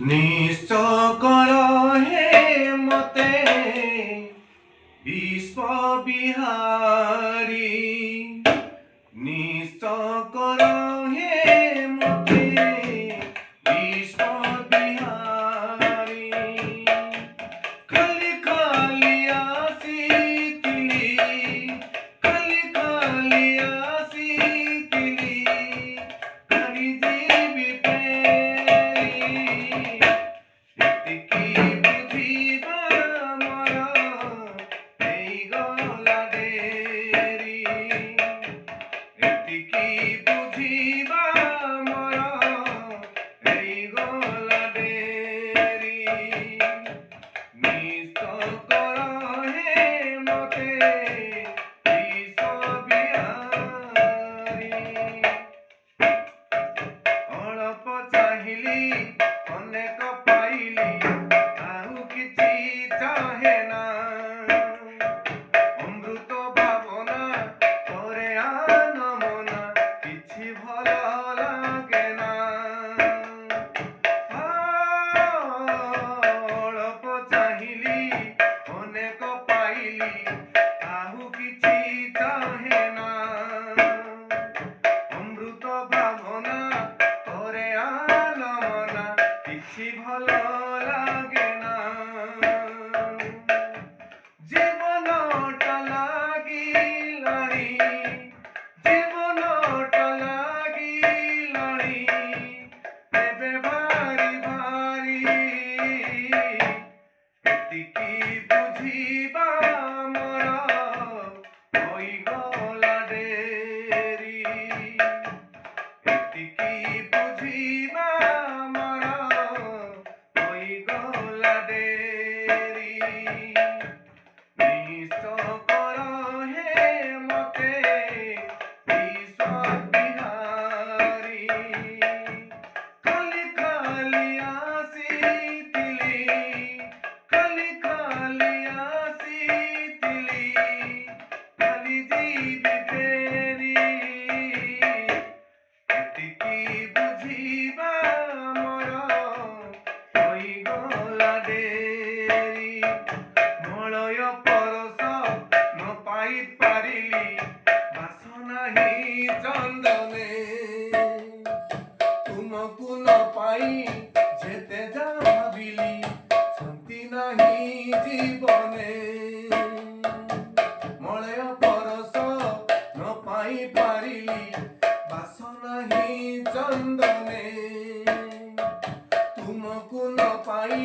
নিশ্চকর হে মতে বিশ্ববিহারী নিশ্চকর হে মতে বিশ্ববিহারী খালি খালি আসিতিলি খালি খালি আসিতিলি খালি জীবি এতিকি বুঝিবা মর এই গলা ডেরি এতিকি বুঝিবা মর এই গলা ডেরি নিস্তকর হে মতে বিশ্ববিহারী অଳପ ଚାହିଁଲି ଅନେକ ପାଇଲି ଆଉ କିଛି ଚାହେଁ ନା ଅମୃତ ଭାବନା ପରେ ଆନମନା କିଛି ଭଲ ଲାଗେ ନା ଅଳପ ଚାହିଁଲି ଅନେକ ପାଇଲି ଆଉ କିଛି ଚାହେଁ ନା অমৃত ভাবনা করে আলমনা কিছু ভালো লাগে না জীবনটা লাগিলানি জীবনটা লাগিলানি এবে ভারি ভারি এতিকি বুঝিবা মর হইগলা ডেরি এতিকি বুঝিবা মর হইগলা ডেরি নিস্তকর হে মতে বিশ্ববিহারী খালি খালি আসিতিলি খালি খালি আসিতিলি খালি জীবি ফেরি এতিকি বুঝিবা মর হইগলা ডেরি মলয় পরশ ନ ପାଇ ପାରିଲି ବାସନାହି ଚନ୍ଦନେ ତୁମକୁ ନ ପାଇ ଯେତେ ଯା ଭାବିଲି ଶାନ୍ତି ନାହିଁ ଜୀବନେ ମଳୟ ପରଶ ନ ପାଇ ପାରିଲି ବାସନାହି ଚନ୍ଦନେ ତୁମକୁ ନ ପାଇ